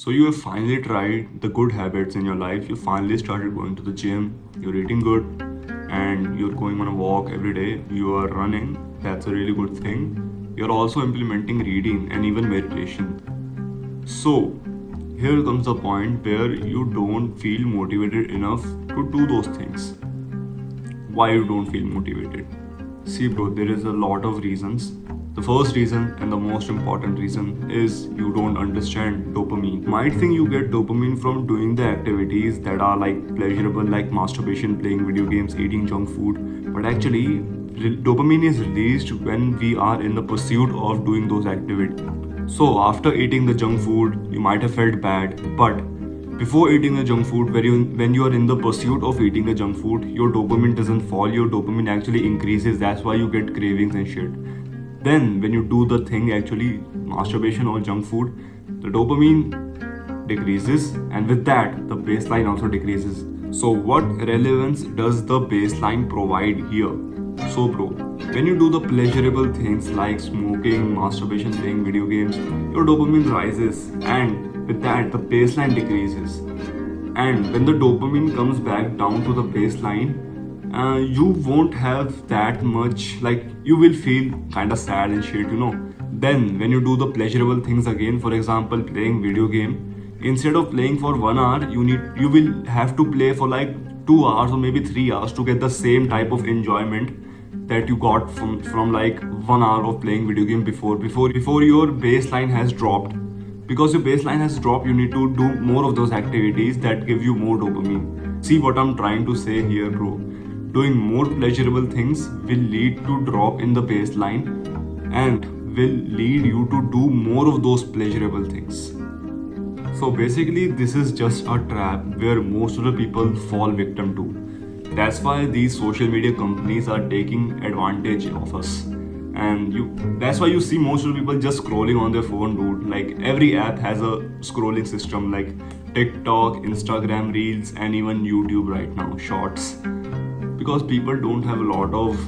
So you have finally tried the good habits in your life. You finally started going to the gym, you're eating good, and you're going on a walk every day. You are running. That's a really good thing. You're also implementing reading and even meditation. So here comes the point where you don't feel motivated enough to do those things. Why you don't feel motivated? See, bro, there is a lot of reasons. The first reason and the most important reason is you don't understand dopamine. You might think you get dopamine from doing the activities that are like pleasurable, like masturbation, playing video games, eating junk food, but actually, dopamine is released when we are in the pursuit of doing those activities. So, after eating the junk food, you might have felt bad, but before eating the junk food, when you are in the pursuit of eating the junk food, your dopamine doesn't fall, your dopamine actually increases. That's why you get cravings and shit. Then, when you do the thing, actually, masturbation or junk food, the dopamine decreases, and with that, the baseline also decreases. So, what relevance does the baseline provide here? So, bro, when you do the pleasurable things like smoking, masturbation, playing video games, your dopamine rises, and with that, the baseline decreases. And when the dopamine comes back down to the baseline, you won't have that much, like, you will feel kind of sad and shit. Then, when you do the pleasurable things again, for example, playing video game, instead of playing for 1 hour, you will have to play for like 2 hours or maybe 3 hours to get the same type of enjoyment that you got from like 1 hour of playing video game before your baseline has dropped. Because your baseline has dropped, you need to do more of those activities that give you more dopamine. See what I'm trying to say here, bro? Doing more pleasurable things will lead to drop in the baseline and will lead you to do more of those pleasurable things. So basically, this is just a trap where most of the people fall victim to. That's why these social media companies are taking advantage of us. And that's why you see most of the people just scrolling on their phone, dude. Like every app has a scrolling system, like TikTok, Instagram Reels, and even YouTube right now, Shorts. Because people don't have a lot of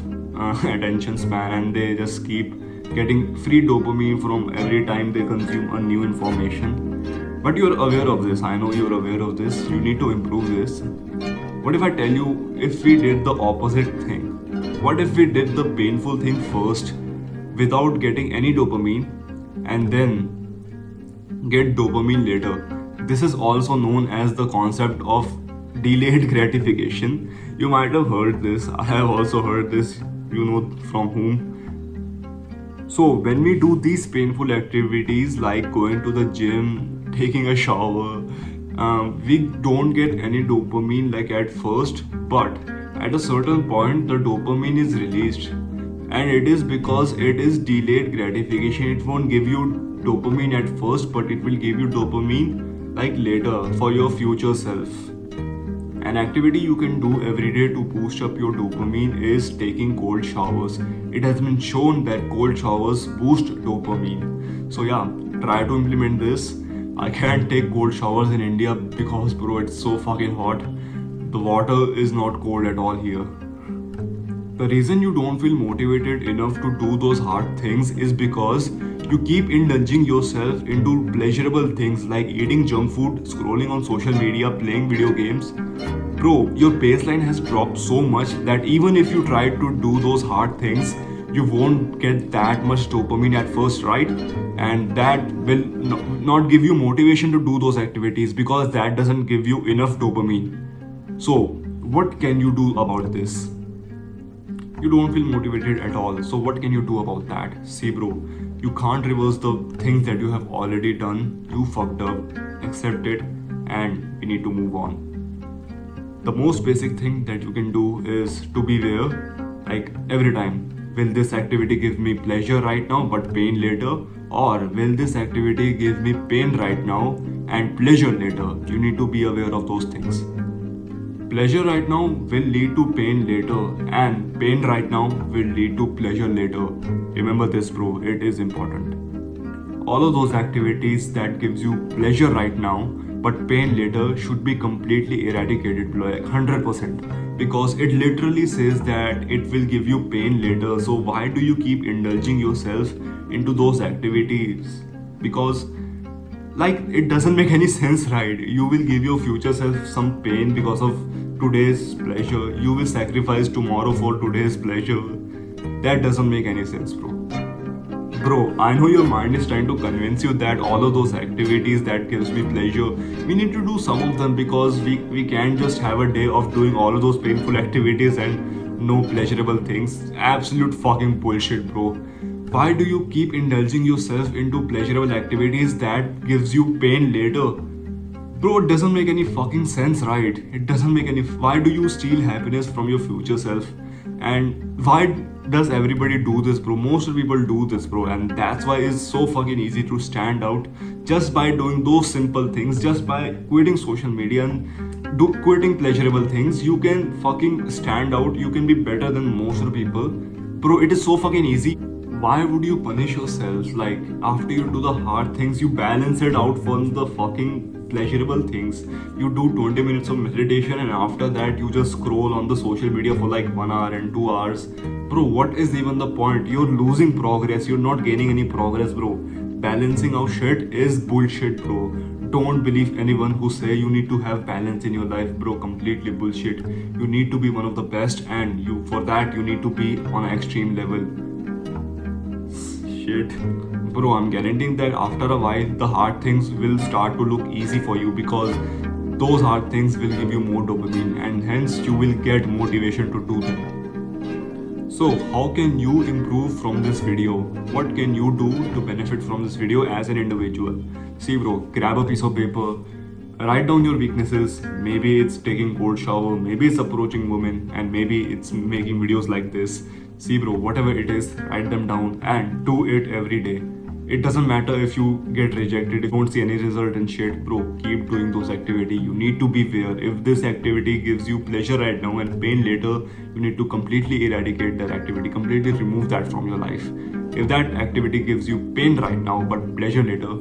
attention span, and they just keep getting free dopamine from every time they consume a new information. But you're aware of this. I know you're aware of this. You need to improve this. What if I tell you, if we did the opposite thing? What if we did the painful thing first without getting any dopamine and then get dopamine later? This is also known as the concept of delayed gratification. You might have heard this. I have also heard this. You know from whom? So, when we do these painful activities like going to the gym, taking a shower, we don't get any dopamine like at first, but at a certain point the dopamine is released, and it is because it is delayed gratification. It won't give you dopamine at first, but it will give you dopamine like later for your future self. An activity you can do every day to boost up your dopamine is taking cold showers. It has been shown that cold showers boost dopamine. So yeah, try to implement this. I can't take cold showers in India because, bro, it's so fucking hot. The water is not cold at all here. The reason you don't feel motivated enough to do those hard things is because you keep indulging yourself into pleasurable things like eating junk food, scrolling on social media, playing video games. Bro, your baseline has dropped so much that even if you try to do those hard things, you won't get that much dopamine at first, right? And that will not give you motivation to do those activities because that doesn't give you enough dopamine. So, what can you do about this? You don't feel motivated at all. So, what can you do about that? See, bro, you can't reverse the things that you have already done. You fucked up, accept it, and we need to move on. The most basic thing that you can do is to be aware, like every time. Will this activity give me pleasure right now but pain later? Or will this activity give me pain right now and pleasure later? You need to be aware of those things. Pleasure right now will lead to pain later, and pain right now will lead to pleasure later. Remember this, bro, it is important. All of those activities that gives you pleasure right now but pain later should be completely eradicated, like 100%, because it literally says that it will give you pain later. So why do you keep indulging yourself into those activities? Because Like, it doesn't make any sense, right? You will give your future self some pain because of today's pleasure. You will sacrifice tomorrow for today's pleasure. That doesn't make any sense, bro. Bro, I know your mind is trying to convince you that all of those activities that gives me pleasure, we need to do some of them, because we can't just have a day of doing all of those painful activities and no pleasurable things. Absolute fucking bullshit, bro. Why do you keep indulging yourself into pleasurable activities that gives you pain later? Bro, it doesn't make any fucking sense, right? It doesn't make any. Why do you steal happiness from your future self? And why does everybody do this, bro? Most of the people do this, bro, and that's why it's so fucking easy to stand out just by doing those simple things, just by quitting social media and quitting pleasurable things. You can fucking stand out. You can be better than most of the people, bro. It is so fucking easy. Why would you punish yourself? Like, after you do the hard things, you balance it out from the fucking pleasurable things. You do 20 minutes of meditation, and after that you just scroll on the social media for like 1 hour and 2 hours. Bro, what is even the point? You're losing progress. You're not gaining any progress, bro. Balancing out shit is bullshit, bro. Don't believe anyone who say you need to have balance in your life, bro. Completely bullshit. You need to be one of the best, and you for that you need to be on an extreme level. Shit. Bro, I'm guaranteeing that after a while the hard things will start to look easy for you, because those hard things will give you more dopamine, and hence you will get motivation to do them. So how can you improve from this video? What can you do to benefit from this video as an individual? See, bro, grab a piece of paper, write down your weaknesses. Maybe it's taking cold shower, maybe it's approaching women, and maybe it's making videos like this. See, bro, whatever it is, write them down and do it every day. It doesn't matter if you get rejected, if you don't see any result and shit, bro, keep doing those activity. You need to be aware. If this activity gives you pleasure right now and pain later, you need to completely eradicate that activity, completely remove that from your life. If that activity gives you pain right now but pleasure later,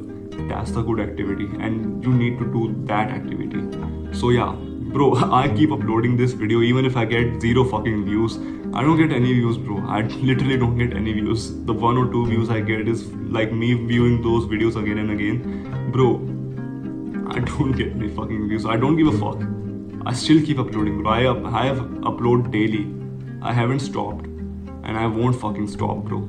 that's the good activity, and you need to do that activity. So yeah, bro, I keep uploading this video even if I get zero fucking views. I don't get any views, bro. I literally don't get any views. The 1 or 2 views I get is like me viewing those videos again and again. Bro, I don't get any fucking views. I don't give a fuck. I still keep uploading, bro. I have upload daily. I haven't stopped, and I won't fucking stop, bro.